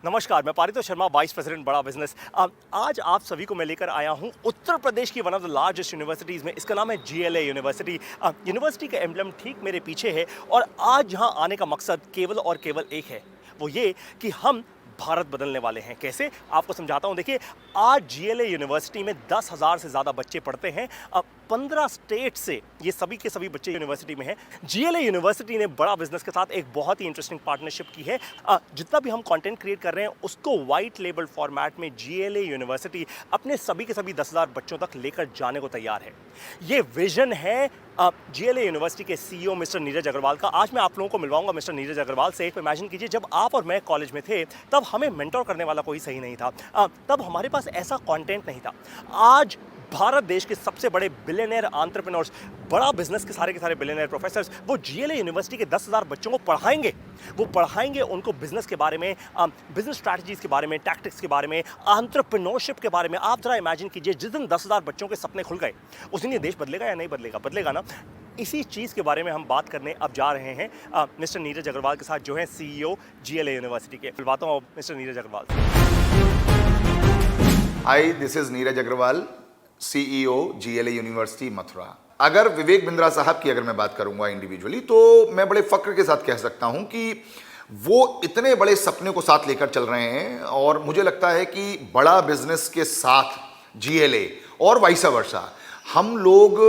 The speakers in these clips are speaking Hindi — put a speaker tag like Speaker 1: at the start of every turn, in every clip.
Speaker 1: नमस्कार, मैं पारितोष शर्मा, वाइस प्रेसिडेंट बड़ा बिजनेस। आज आप सभी को मैं लेकर आया हूं उत्तर प्रदेश की one of the largest universities में। इसका नाम है जीएलए यूनिवर्सिटी। यूनिवर्सिटी का एम्बलम ठीक मेरे पीछे है और आज यहाँ आने का मकसद केवल और केवल एक है, वो ये कि हम भारत बदलने वाले हैं। कैसे, आपको समझाता हूँ। देखिए, आज जीएलए यूनिवर्सिटी में 10,000 से ज़्यादा बच्चे पढ़ते हैं। 15 स्टेट से ये सभी के सभी बच्चे यूनिवर्सिटी में हैं। जीएलए यूनिवर्सिटी ने बड़ा बिजनेस के साथ एक बहुत ही इंटरेस्टिंग पार्टनरशिप की है। जितना भी हम कंटेंट क्रिएट कर रहे हैं उसको वाइट लेबल फॉर्मेट में जीएलए यूनिवर्सिटी अपने सभी के सभी 10,000 बच्चों तक लेकर जाने को तैयार है। ये विजन है जीएलए यूनिवर्सिटी के सीईओ मिस्टर नीरज अग्रवाल का। आज मैं आप लोगों को मिलवाऊंगा मिस्टर नीरज अग्रवाल से। इमेजिन कीजिए, जब आप और मैं कॉलेज में थे तब हमें मेंटोर करने वाला कोई सही नहीं था। तब हमारे पास ऐसा कंटेंट नहीं था। आज भारत देश के सबसे बड़े बिलियनर एंटरप्रेन्योर्स, बड़ा बिजनेस के सारे बिलियनर प्रोफेसर्स, वो जीएलए यूनिवर्सिटी के 10,000 बच्चों को पढ़ाएंगे। वो पढ़ाएंगे उनको बिजनेस के बारे में, बिजनेस स्ट्रैटेजीज के बारे में, टैक्टिक्स के बारे में, एंटरप्रेन्योरशिप के बारे में। आप जरा इमेजिन कीजिए, जिस दिन 10,000 बच्चों के सपने खुल गए उस दिन ये देश बदलेगा या नहीं बदलेगा? बदलेगा ना। इसी चीज़ के बारे में हम बात करने अब जा रहे हैं मिस्टर नीरज अग्रवाल के साथ, जो है सीईओ जीएलए यूनिवर्सिटी के। मिलवाता हूँ मिस्टर नीरज अग्रवाल से।
Speaker 2: Hi, this is Neeraj Agarwal, CEO GLA university Mathura. अगर विवेक बिंद्रा साहब की अगर मैं बात करूंगा इंडिविजुअली, तो मैं बड़े फक्र के साथ कह सकता हूं कि वो इतने बड़े सपने को साथ लेकर चल रहे हैं और मुझे लगता है कि बड़ा बिजनेस के साथ जीएलए और वाइस वर्सा हम लोग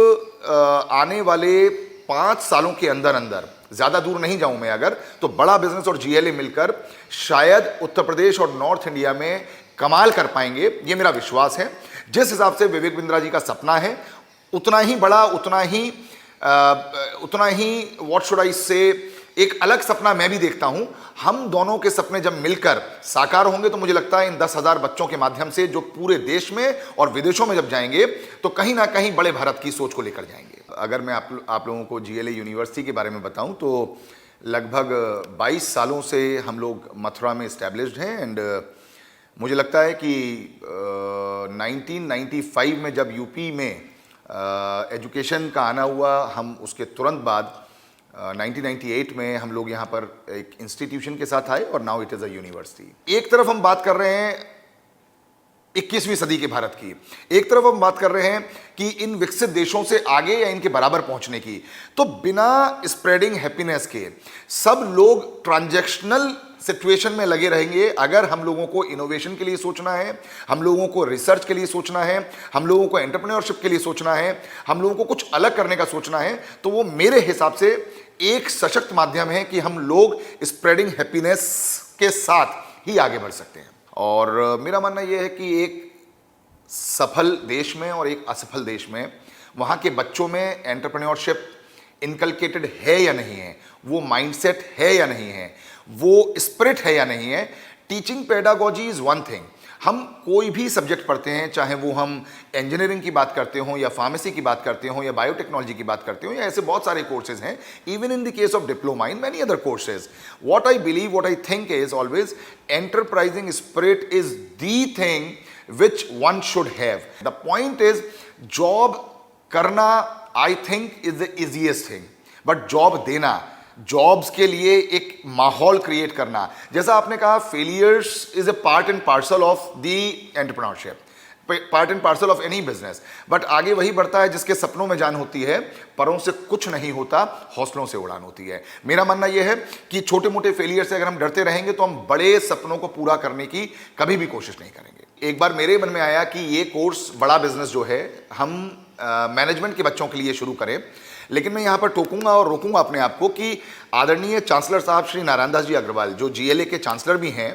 Speaker 2: आने वाले 5 सालों के अंदर अंदर, ज्यादा दूर नहीं जाऊं मैं अगर, तो बड़ा बिजनेस और जीएलए मिलकर शायद उत्तर प्रदेश और नॉर्थ इंडिया में कमाल कर पाएंगे। ये मेरा विश्वास है। जिस हिसाब से विवेक बिंद्रा जी का सपना है, उतना ही बड़ा, उतना ही व्हाट शुड आई से, एक अलग सपना मैं भी देखता हूं। हम दोनों के सपने जब मिलकर साकार होंगे तो मुझे लगता है इन 10,000 बच्चों के माध्यम से जो पूरे देश में और विदेशों में जब जाएंगे तो कहीं ना कहीं बड़े भारत की सोच को लेकर जाएंगे। अगर मैं आप लोगों को जीएलए यूनिवर्सिटी के बारे में बताऊं तो लगभग 22 सालों से हम लोग मथुरा में इस्टेब्लिश्ड हैं। एंड मुझे लगता है कि 1995 में जब यूपी में एजुकेशन का आना हुआ, हम उसके तुरंत बाद 1998 में हम लोग यहाँ पर एक इंस्टीट्यूशन के साथ आए और now it is a university. एक तरफ हम बात कर रहे हैं 21वीं सदी के भारत की, एक तरफ हम बात कर रहे हैं कि इन विकसित देशों से आगे या इनके बराबर पहुंचने की। तो बिना स्प्रेडिंग हैप्पीनेस के सब लोग ट्रांजैक्शनल सिचुएशन में लगे रहेंगे। अगर हम लोगों को इनोवेशन के लिए सोचना है, हम लोगों को रिसर्च के लिए सोचना है, हम लोगों को एंटरप्रेन्योरशिप के लिए सोचना है, हम लोगों को कुछ अलग करने का सोचना है, तो वो मेरे हिसाब से एक सशक्त माध्यम है कि हम लोग स्प्रेडिंग हैप्पीनेस के साथ ही आगे बढ़ सकते हैं। और मेरा मानना यह है कि एक सफल देश में और एक असफल देश में वहाँ के बच्चों में एंटरप्रेन्योरशिप इनकलकेटेड है या नहीं है, वो माइंडसेट है या नहीं है, वो स्पिरिट है या नहीं है। Teaching pedagogy is one thing. हम कोई भी सब्जेक्ट पढ़ते हैं, चाहे वो हम इंजीनियरिंग की बात करते हों या फार्मेसी की बात करते हों या बायोटेक्नोलॉजी की बात करते हों या ऐसे बहुत सारे कोर्सेज हैं, even in the case of diploma in many other courses. What I believe, what I think is always enterprising spirit is the thing which one should have. The point is, job करना I think is the easiest thing, but job देना, जॉब्स के लिए एक माहौल क्रिएट करना, जैसा आपने कहा, failures is a part and parcel of the entrepreneurship, part and parcel of any business. But आगे वही बढ़ता है जिसके सपनों में जान होती है, परों से कुछ नहीं होता, हौसलों से उड़ान होती है। मेरा मानना यह है कि छोटे मोटे फेलियर से अगर हम डरते रहेंगे तो हम बड़े सपनों को पूरा करने की कभी भी कोशिश नहीं करेंगे। एक बार मेरे मन में आया कि ये कोर्स बड़ा बिजनेस जो है हम मैनेजमेंट के बच्चों के लिए शुरू करें, लेकिन मैं यहाँ पर टोकूंगा और रोकूंगा अपने आप को कि आदरणीय चांसलर साहब श्री नारायण दास जी अग्रवाल, जो जीएलए के चांसलर भी हैं,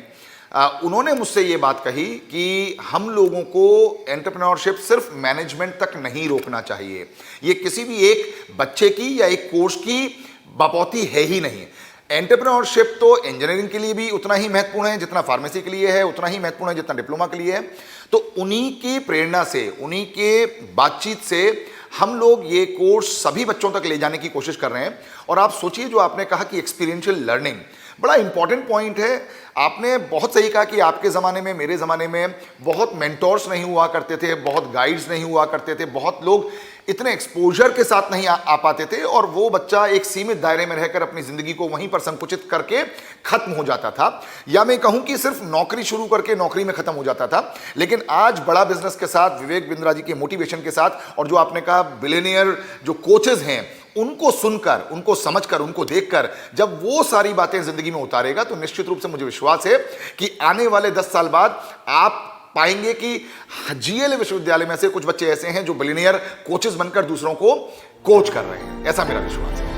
Speaker 2: उन्होंने मुझसे ये बात कही कि हम लोगों को एंटरप्रेन्योरशिप सिर्फ मैनेजमेंट तक नहीं रोकना चाहिए। ये किसी भी एक बच्चे की या एक कोर्स की बपौती है ही नहीं। एंटरप्रेन्योरशिप तो इंजीनियरिंग के लिए भी उतना ही महत्वपूर्ण है जितना फार्मेसी के लिए है, उतना ही महत्वपूर्ण है जितना डिप्लोमा के लिए है। तो उन्हीं की प्रेरणा से, उन्हीं के बातचीत से हम लोग ये कोर्स सभी बच्चों तक ले जाने की कोशिश कर रहे हैं। और आप सोचिए, जो आपने कहा कि एक्सपीरियंशियल लर्निंग, बड़ा इंपॉर्टेंट पॉइंट है। आपने बहुत सही कहा कि आपके ज़माने में, मेरे ज़माने में बहुत मेंटोर्स नहीं हुआ करते थे, बहुत गाइड्स नहीं हुआ करते थे, बहुत लोग इतने एक्सपोजर के साथ नहीं आ पाते थे, और वो बच्चा एक सीमित दायरे में रहकर अपनी ज़िंदगी को वहीं पर संकुचित करके ख़त्म हो जाता था, या मैं कहूँ कि सिर्फ नौकरी शुरू करके नौकरी में ख़त्म हो जाता था। लेकिन आज बड़ा बिजनेस के साथ, विवेक बिंद्रा जी के मोटिवेशन के साथ, और जो आपने कहा बिलियनियर जो कोचेस हैं, उनको सुनकर, उनको समझकर, उनको देखकर जब वो सारी बातें जिंदगी में उतारेगा, तो निश्चित रूप से मुझे विश्वास है कि आने वाले 10 साल बाद आप पाएंगे कि जीएलए विश्वविद्यालय में से कुछ बच्चे ऐसे हैं जो बिलियनियर कोचेस बनकर दूसरों को कोच कर रहे हैं। ऐसा मेरा विश्वास है।